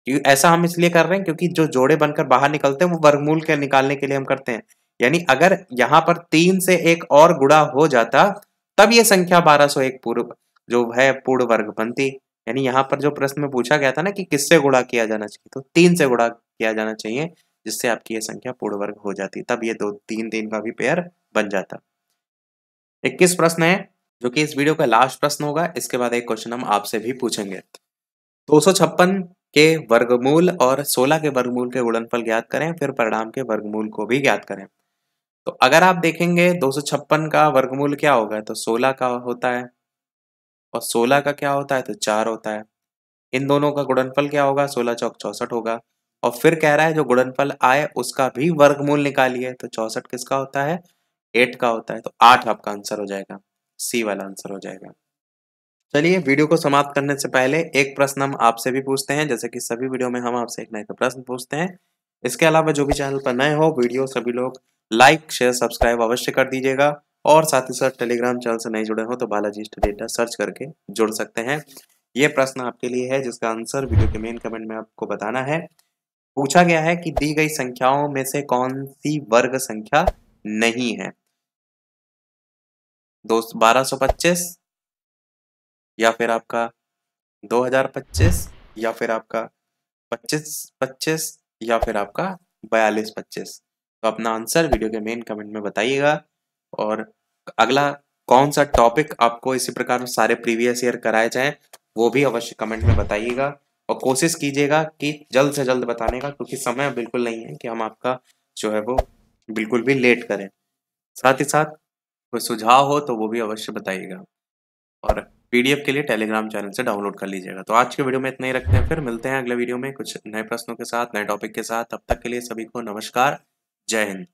क्योंकि ऐसा हम इसलिए कर रहे हैं क्योंकि जो जोड़े बनकर बाहर निकलते हैं वो वर्गमूल के निकालने के लिए हम करते हैं। यानी अगर यहाँ पर 3 से एक और गुणा हो जाता तब ये संख्या 1201 पूर्ण जो है पूर्ण वर्ग बनती। यानी यहाँ पर जो प्रश्न में पूछा गया था ना कि किससे गुणा किया जाना चाहिए, तो 3 से गुणा किया जाना चाहिए, जिससे आपकी ये संख्या पूर्ण वर्ग हो जाती, तब ये 2 3 3 का भी पेयर बन जाता। 21 प्रश्न है जो कि इस वीडियो का लास्ट प्रश्न होगा। इसके बाद एक क्वेश्चन हम आपसे भी पूछेंगे। 256 के वर्गमूल और 16 के वर्गमूल के गुणनफल ज्ञात करें, फिर परिणाम के वर्गमूल को भी ज्ञात करें। तो अगर आप देखेंगे 256 का वर्गमूल क्या होगा, तो 16 का होता है, और 16 का क्या होता है, तो 4 होता है। इन दोनों का गुणनफल क्या होगा? 16 चौक 64 होगा। और फिर कह रहा है जो गुणनफल आए उसका भी वर्गमूल निकालिए, तो 64 किसका होता है? 8 का होता है। तो 8 आपका आंसर हो जाएगा, सी वाला आंसर हो जाएगा। चलिए वीडियो को समाप्त करने से पहले एक प्रश्न हम आपसे भी पूछते हैं, जैसे कि सभी वीडियो में हम आपसे एक नया प्रश्न पूछते हैं। इसके अलावा जो भी चैनल पर नए हो वीडियो सभी लोग लाइक शेयर सब्सक्राइब अवश्य कर दीजिएगा, और साथ ही साथ टेलीग्राम चैनल से नहीं जुड़े हो तो बालाजी स्टडी अड्डा सर्च करके जुड़ सकते हैं। ये प्रश्न आपके लिए है जिसका आंसर वीडियो के मेन कमेंट में आपको बताना है। पूछा गया है कि दी गई संख्याओं में से कौन सी वर्ग संख्या नहीं है। 1225 या फिर आपका 2025 या फिर आपका 2525 या फिर आपका 4225। तो अपना आंसर वीडियो के मेन कमेंट में बताइएगा। और अगला कौन सा टॉपिक आपको इसी प्रकार सारे प्रीवियस ईयर कराए जाएं वो भी अवश्य कमेंट में बताइएगा। और कोशिश कीजिएगा कि जल्द से जल्द बताने का, क्योंकि समय बिल्कुल नहीं है कि हम आपका जो है वो बिल्कुल भी लेट करें। साथ ही साथ कोई सुझाव हो तो वो भी अवश्य बताइएगा। और पीडीएफ के लिए टेलीग्राम चैनल से डाउनलोड कर लीजिएगा। तो आज के वीडियो में इतना ही रखते हैं, फिर मिलते हैं अगले वीडियो में कुछ नए प्रश्नों के साथ, नए टॉपिक के साथ। तब तक के लिए सभी को नमस्कार, जय हिंद।